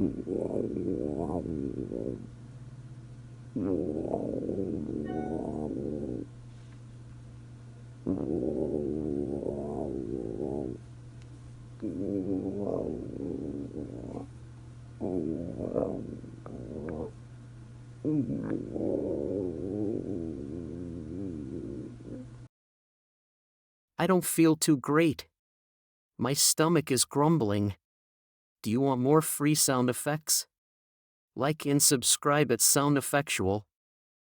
I don't feel too great. My stomach is grumbling. Do you want more free sound effects? Like and subscribe at Sound Effectual.